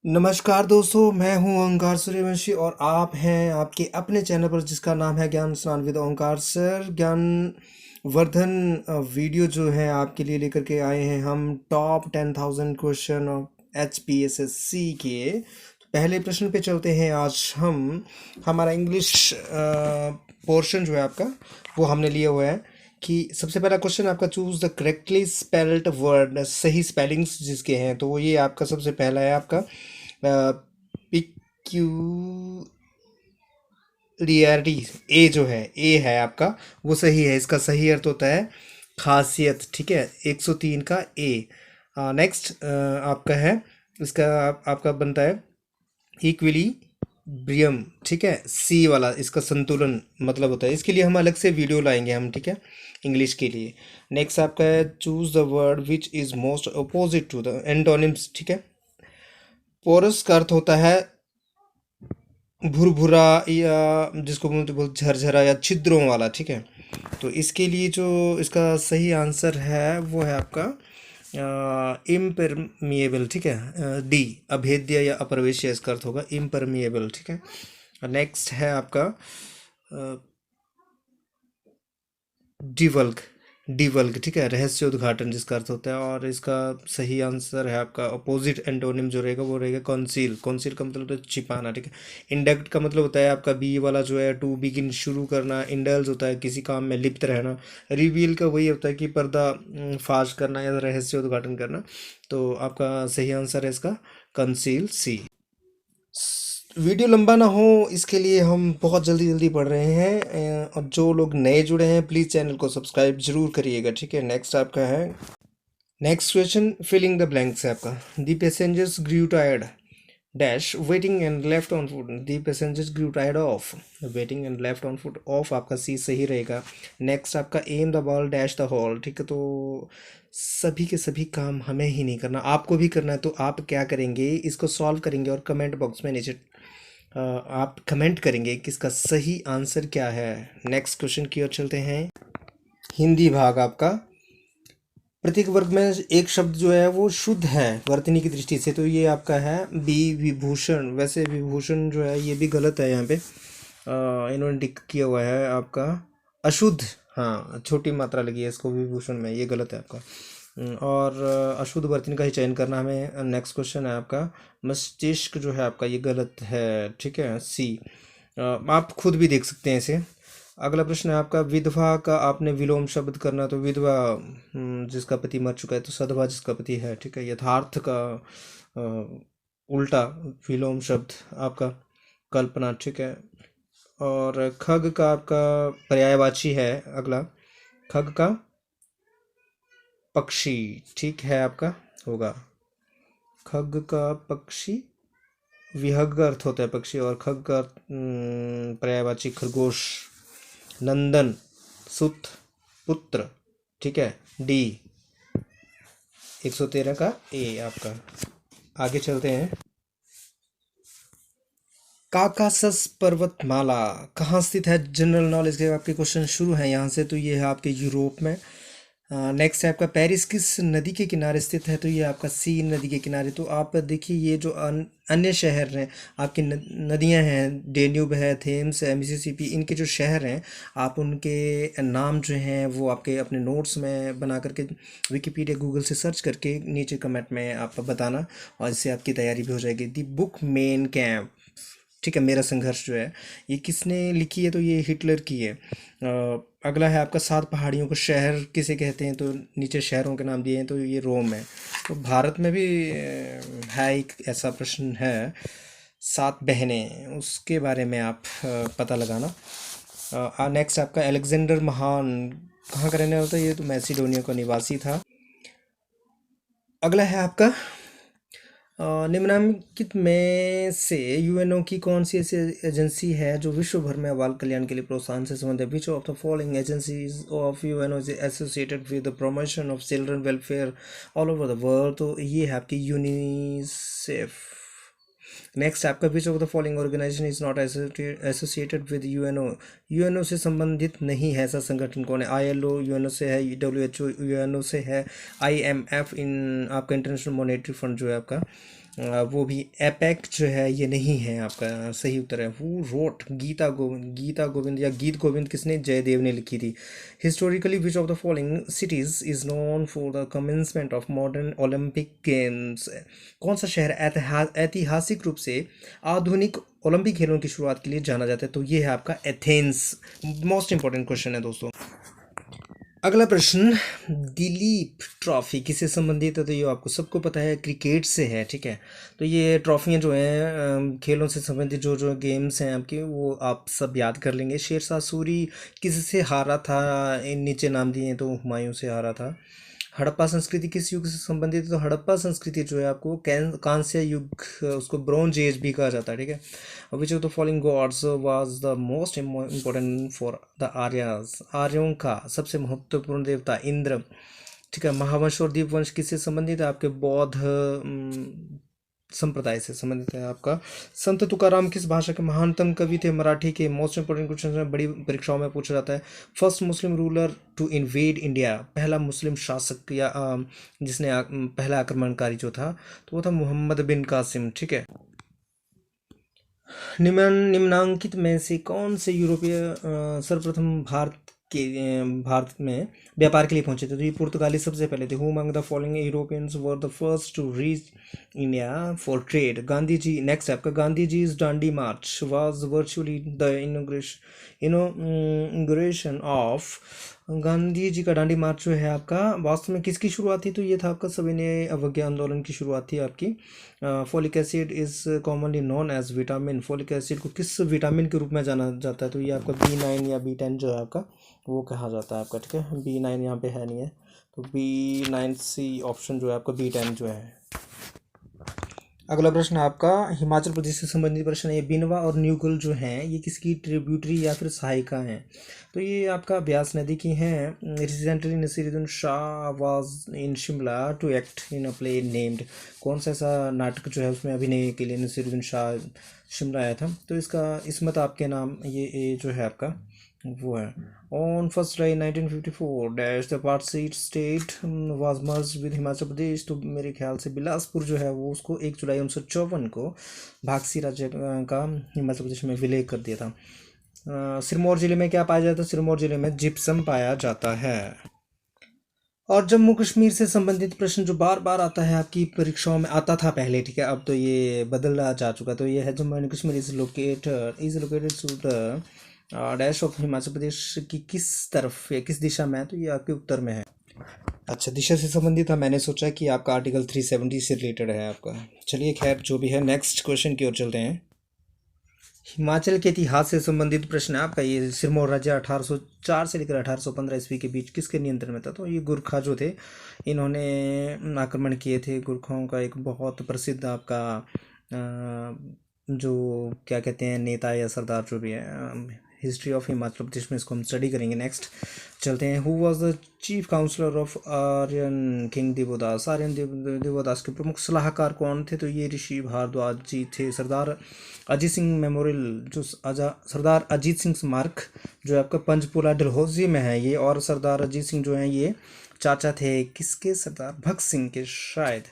नमस्कार दोस्तों, मैं हूं ओंकार सूर्यवंशी और आप हैं आपके अपने चैनल पर जिसका नाम है ज्ञान स्नान विद ओंकार सर। ज्ञान वर्धन वीडियो जो है आपके लिए लेकर के आए हैं हम टॉप 10,000 क्वेश्चन ऑफ HPSSC के। तो पहले प्रश्न पे चलते हैं। आज हम हमारा इंग्लिश पोर्शन जो है आपका वो हमने लिया हुआ है कि सबसे पहला क्वेश्चन आपका choose the correctly spelled word, सही स्पेलिंग्स जिसके हैं। तो वो ये आपका सबसे पहला है आपका पिक्यूलियरिटी। ए जो है, ए है आपका वो सही है। इसका सही अर्थ होता है खासियत। ठीक है, 103 का ए। नेक्स्ट आपका है, इसका आपका बनता है इक्विलिब्रियम। ठीक है, सी वाला इसका संतुलन मतलब होता है। इसके लिए हम अलग से वीडियो लाएंगे हम, ठीक है, इंग्लिश के लिए। नेक्स्ट आपका है choose the word which is most opposite to the antonyms. ठीक है, पोरस का अर्थ होता है भुरभुरा या जिसको बोलते झरझरा या छिद्रों वाला। ठीक है, तो इसके लिए जो इसका सही आंसर है वो है आपका इम्परमिएबल। ठीक है, डी अभेद्य या अप्रवेश्य इसका अर्थ होगा इम्परमिएबल। ठीक है, नेक्स्ट है आपका डिवल्ग। डिवल्ग, ठीक है, रहस्य उद्घाटन जिसका अर्थ होता है। और इसका सही आंसर है आपका अपोजिट एंटोनिम जो रहेगा वो रहेगा कॉन्सील। कॉन्सील का मतलब होता है छिपाना। ठीक है, इंडक्ट का मतलब होता है आपका बी वाला जो है टू बिगिन शुरू करना। इंडल्ज होता है किसी काम में लिप्त रहना। रिवील का वही होता है कि पर्दा फाश करना या रहस्य उद्घाटन करना। तो आपका सही आंसर है इसका कंसील, सी। वीडियो लंबा ना हो इसके लिए हम बहुत जल्दी जल्दी पढ़ रहे हैं। और जो लोग नए जुड़े हैं प्लीज़ चैनल को सब्सक्राइब जरूर करिएगा। ठीक है, नेक्स्ट आपका है, next question filling the blanks है आपका। The passengers grew tired dash waiting and left on foot. The passengers grew tired of waiting and left on foot. Of आपका सी सही रहेगा। नेक्स्ट आपका aim the ball dash the hall. ठीक है, तो सभी के सभी काम हमें ही नहीं करना, आपको भी करना है। तो आप क्या करेंगे, इसको सॉल्व करेंगे और कमेंट बॉक्स में नीचे आप कमेंट करेंगे कि इसका सही आंसर क्या है। नेक्स्ट क्वेश्चन की ओर चलते हैं। हिंदी भाग आपका, प्रत्येक वर्ग में एक शब्द जो है वो शुद्ध है वर्तनी की दृष्टि से। तो ये आपका है बी विभूषण। वैसे विभूषण जो है ये भी गलत है, यहाँ पे इन्होंने टिक किया हुआ है आपका अशुद्ध। हाँ, छोटी मात्रा लगी है इसको विभूषण में, ये गलत है आपका। और अशुद्ध वर्तनी का ही चयन करना हमें। नेक्स्ट क्वेश्चन है आपका मस्तिष्क जो है आपका ये गलत है। ठीक है, सी। आप खुद भी देख सकते हैं इसे। अगला प्रश्न है आपका विधवा का आपने विलोम शब्द करना। तो विधवा जिसका पति मर चुका है, तो सधवा जिसका पति है। ठीक है, यथार्थ का उल्टा विलोम शब्द आपका कल्पना। ठीक है, और खग का आपका पर्यायवाची है अगला, खग का पक्षी। ठीक है, आपका होगा खग का पक्षी। विहग अर्थ होता है पक्षी और खग का पर्यायवाची खरगोश। नंदन सुत पुत्र। ठीक है, डी 113 का ए आपका। आगे चलते हैं। काकासस पर्वतमाला कहाँ स्थित है। जनरल नॉलेज के आपके क्वेश्चन शुरू हैं यहाँ से। तो ये है आपके यूरोप में। नेक्स्ट है आपका पेरिस किस नदी के किनारे स्थित है। तो ये आपका सीन नदी के किनारे। तो आप देखिए ये जो अन्य शहर हैं आपकी नदियां हैं, डेन्यूब है, थेम्स है, मिसिसिपी, इनके जो शहर हैं आप उनके नाम जो हैं वो आपके अपने नोट्स में बना करके विकिपीडिया गूगल से सर्च करके नीचे कमेंट में आप बताना, और इससे आपकी तैयारी भी हो जाएगी। दी बुक मेन कैंप, ठीक है, मेरा संघर्ष जो है ये किसने लिखी है। तो ये हिटलर की है। अगला है आपका सात पहाड़ियों को शहर किसे कहते हैं। तो नीचे शहरों के नाम दिए हैं, तो ये रोम है। तो भारत में भी है एक ऐसा प्रश्न है, सात बहनें, उसके बारे में आप पता लगाना। नेक्स्ट आपका अलेक्जेंडर महान कहाँ का रहने वाला था। ये तो मैसिडोनिया का निवासी था। अगला है आपका निम्नलिखित में से यूएनओ की कौन सी ऐसी एजेंसी है जो विश्व भर में बाल कल्याण के लिए प्रोत्साहन से संबंधित है। Which of the following agencies of UNO is associated with the promotion of children welfare all over the world. तो ये है आपकी यूनिसेफ। नेक्स्ट आपका which of the following organisation is not associated with UNO. UNO से संबंधित नहीं है ऐसा संगठन कौन है। आईएलओ यूएनओ से है, डब्ल्यूएचओ यूएनओ से है, आईएमएफ इन आपका इंटरनेशनल मॉनेटरी फंड जो है आपका वो भी एपेक जो है ये नहीं है आपका सही उत्तर है। हु रोट गीता गोविंद, गीता गोविंद या गीत गोविंद किसने, जयदेव ने लिखी थी। Historically which of the following cities is known for the commencement of modern Olympic games. कौन सा शहर ऐतिहासिक रूप से आधुनिक ओलंपिक खेलों की शुरुआत के लिए जाना जाता है, तो ये है आपका एथेंस। मोस्ट इंपॉर्टेंट क्वेश्चन है दोस्तों। अगला प्रश्न, दिलीप ट्रॉफी किससे संबंधित है, तो ये आपको सबको पता है क्रिकेट से है, ठीक है। तो ये ट्रॉफियाँ जो हैं खेलों से संबंधित जो जो गेम्स हैं आपके, वो आप सब याद कर लेंगे। शेरशाह सूरी किससे हारा था, इन नीचे नाम दिए हैं, तो हुमायूं से हारा था। हड़प्पा संस्कृति किस युग से संबंधित है, तो हड़प्पा संस्कृति जो है आपको कांस्य युग, उसको ब्रोंज एज भी कहा जाता है, ठीक है। Which of the following gods was the most important for the Aryas. आर्यों का सबसे महत्वपूर्ण देवता इंद्र, ठीक है। महावंश और दीपवंश किससे संबंधित है, आपके बौद्ध संप्रदाय से संबंधित है आपका। संत तुकाराम किस भाषा के महानतम कवि थे, मराठी के। मोस्ट इंपोर्टेंट क्वेश्चन है, बड़ी परीक्षाओं में पूछा जाता है। First Muslim ruler to invade India, पहला मुस्लिम शासक या जिसने पहला आक्रमणकारी जो था, तो वो था मोहम्मद बिन कासिम, ठीक है। निम्नांकित में से कौन से यूरोपीय सर्वप्रथम भारत में व्यापार के लिए पहुंचे थे, तो ये पुर्तगाली सबसे पहले थे। Who among the following Europeans were the first to reach India for trade. Gandhi ji, next आपका, Gandhi ji Dandi march was virtually the inauguration of. Gandhi ji का दांडी मार्च जो है आपका वास्तव में किसकी शुरुआत थी, तो ये था आपका सविनय अवज्ञा आंदोलन की शुरुआत थी आपकी। Folic acid is commonly known as vitamin, folic acid को किस विटामिन के रूप में जाना जाता है, तो ये आपका B9 या B10 जो है आपका वो कहा जाता है आपका, ठीक है। B9 यहाँ पे है नहीं है, तो B9C ऑप्शन जो है आपका B10 जो है। अगला प्रश्न आपका हिमाचल प्रदेश से संबंधित प्रश्न है। बिनवा और न्यूगल जो हैं ये किसकी ट्रिब्यूटरी या फिर सहायिका हैं, तो ये आपका ब्यास नदी की हैं। Recently Naseeruddin Shah was in Shimla to act in a play named. कौन सा ऐसा नाटक जो है उसमें अभिनय के लिए नसीरुद्दीन शाह शिमला आया था, तो इसका इसमत आपके नाम ये जो है आपका वो है। On 1 July 1954 dash the part state was merge with Himachal Pradesh, तो मेरे ख्याल से बिलासपुर जो है वो उसको 1 जुलाई 1954 को भागसी राज्य का हिमाचल प्रदेश में विलय कर दिया था। सिरमौर जिले में क्या पाया जाता है, सिरमौर जिले में जिप्सम पाया जाता है। और जम्मू कश्मीर से संबंधित प्रश्न जो बार बार आता है आपकी परीक्षाओं में, आता था पहले, ठीक है, अब तो ये बदला जा चुका, तो ये है Jammu and Kashmir is located to the dash of Himachal Pradesh की किस तरफ या किस दिशा में है, तो ये आपके उत्तर में है। अच्छा, दिशा से संबंधित था, मैंने सोचा कि आपका आर्टिकल 370 से रिलेटेड है आपका। चलिए खैर जो भी है, नेक्स्ट क्वेश्चन की ओर चलते हैं। हिमाचल के इतिहास से संबंधित प्रश्न है आपका। ये सिरमौर राज्य 1804 से लेकर 1815 ईस्वी के बीच किसके नियंत्रण में था, तो ये गुरखा जो थे इन्होंने आक्रमण किए थे। गुरखाओं का एक बहुत प्रसिद्ध आपका जो क्या कहते हैं नेता या सरदार जो भी है। हिस्ट्री ऑफ हिमाचल प्रदेश में इसको हम स्टडी करेंगे। नेक्स्ट चलते हैं। Who was the chief counsellor of Aryan king Devodas. Aryan Devodas के प्रमुख सलाहकार कौन थे, तो ये ऋषि भारद्वाज जी थे। सरदार अजीत सिंह मेमोरियल जो सरदार अजीत सिंह स्मारक जो है आपका पंचपोला डलहौजी में है ये, और सरदार अजीत सिंह जो हैं ये चाचा थे किसके, सरदार भगत सिंह के शायद।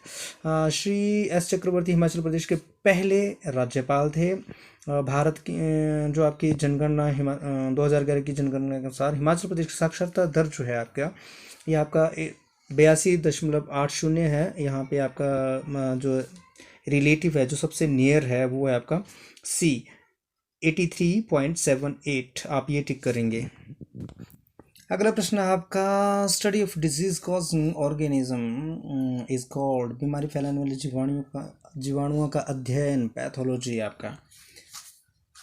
श्री एस चक्रवर्ती हिमाचल प्रदेश के पहले राज्यपाल थे। भारत की जो आपकी जनगणना 2011 की जनगणना के अनुसार हिमाचल प्रदेश की साक्षरता दर जो है आपका ये आपका 82.80 है। यहाँ पे आपका जो रिलेटिव है जो सबसे नियर है वो है आपका C 83.78, आप ये टिक करेंगे। अगला प्रश्न आपका, study of disease causing organism is called. बीमारी फैलाने वाले जीवाणुओं का अध्ययन पैथोलॉजी आपका।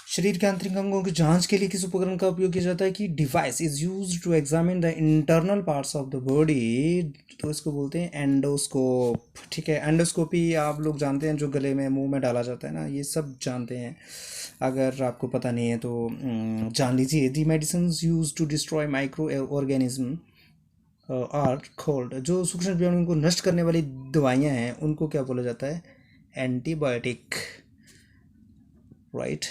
शरीर के आंतरिक अंगों की जांच के लिए किस उपकरण का उपयोग किया जाता है, कि device is used to examine the internal parts of the body, तो इसको बोलते हैं एंडोस्कोप, ठीक है। एंडोस्कोपी आप लोग जानते हैं जो गले में मुंह में डाला जाता है ना, ये सब जानते हैं। अगर आपको पता नहीं है तो जान लीजिए। The medicine use to destroy microorganism are called, जो सूक्ष्म जीवाणुओं को नष्ट करने वाली दवाइयाँ हैं उनको क्या बोला जाता है, antibiotic, right.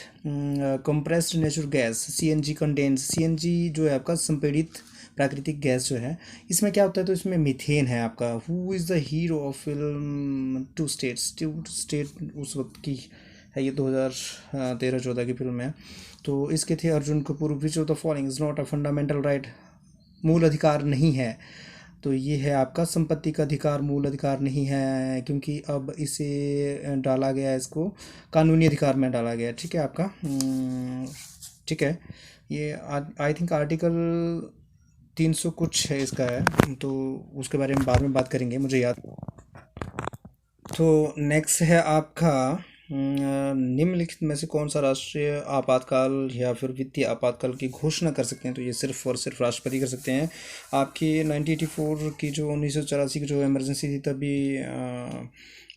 Compressed natural gas CNG contains, CNG जो है आपका संपीड़ित प्राकृतिक गैस जो है, इसमें क्या होता है, तो इसमें मीथेन है आपका। Who is the hero of film Two State उस वक्त की है, ये 2013-14 की फिल्म है। तो इसके थे अर्जुन कपूर। विच of the following is not a fundamental right, मूल अधिकार नहीं है। तो ये है आपका संपत्ति का अधिकार मूल अधिकार नहीं है, क्योंकि अब इसे डाला गया है, इसको कानूनी अधिकार में डाला गया है। ठीक है आपका, ठीक है। ये आई थिंक आर्टिकल 300 कुछ है इसका है, तो उसके बारे में बाद में बात करेंगे, मुझे याद। तो नेक्स्ट है आपका निम्नलिखित में से कौन सा राष्ट्रीय आपातकाल या फिर वित्तीय आपातकाल की घोषणा कर सकते हैं। तो ये सिर्फ और सिर्फ राष्ट्रपति कर सकते हैं। आपकी 1984 की जो 1984 की जो इमरजेंसी थी, तभी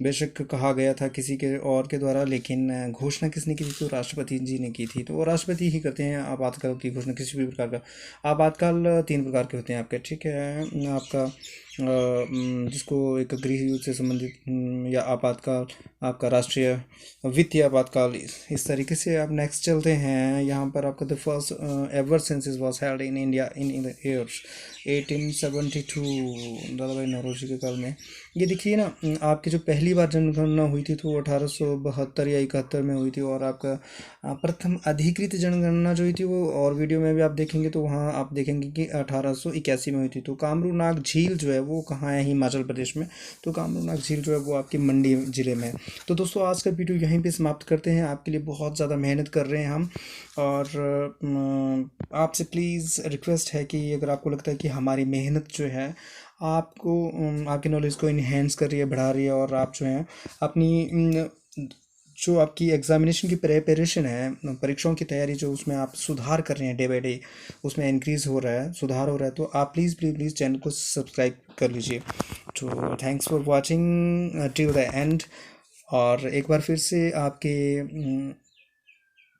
बेशक कहा गया था किसी के और के द्वारा, लेकिन घोषणा किसने की थी, तो राष्ट्रपति जी ने की थी। तो वो राष्ट्रपति ही करते हैं आपातकाल की घोषणा किसी भी प्रकार का। आपातकाल 3 प्रकार के होते हैं आपके, ठीक है। आपका जिसको एक गृह युद्ध से संबंधित या आपातकाल, आपका राष्ट्रीय वित्तीय आपातकाल, इस तरीके से। आप नेक्स्ट चलते हैं। यहाँ पर आपका the first ever census was held in India in the year 1872, दादा भाई नौरोजी के काल में। ये देखिए ना, आपकी जो पहली बार जनगणना हुई थी, तो 1872 या 71 में हुई थी। और आपका प्रथम अधिकृत जनगणना जो हुई थी, वो और वीडियो में भी आप देखेंगे, तो वहाँ आप देखेंगे कि 1881 में हुई थी। तो कामरू नाग झील जो है वो कहाँ है, हिमाचल प्रदेश में। तो कामरू नाग झील जो है वो आपकी मंडी ज़िले में है। तो दोस्तों, आज का वीडियो यहीं पे समाप्त करते हैं। आपके लिए बहुत ज़्यादा मेहनत कर रहे हैं हम, और आपसे प्लीज़ रिक्वेस्ट है कि अगर आपको लगता है कि हमारी मेहनत जो है आपको आपकी नॉलेज को इन्हेंस कर रही है, बढ़ा रही है, और आप जो है अपनी जो आपकी एग्जामिनेशन की प्रेपरेशन है, परीक्षाओं की तैयारी जो उसमें आप सुधार कर रहे हैं, डे बाय डे उसमें इंक्रीज़ हो रहा है, सुधार हो रहा है, तो आप प्लीज़ प्लीज़ प्लीज़ चैनल को सब्सक्राइब कर लीजिए। तो thanks for watching till the end. और एक बार फिर से आपके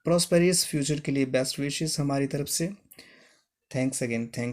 प्रॉस्पेरियस फ्यूचर के लिए बेस्ट विशेस हमारी तरफ से। Thanks again, thank you.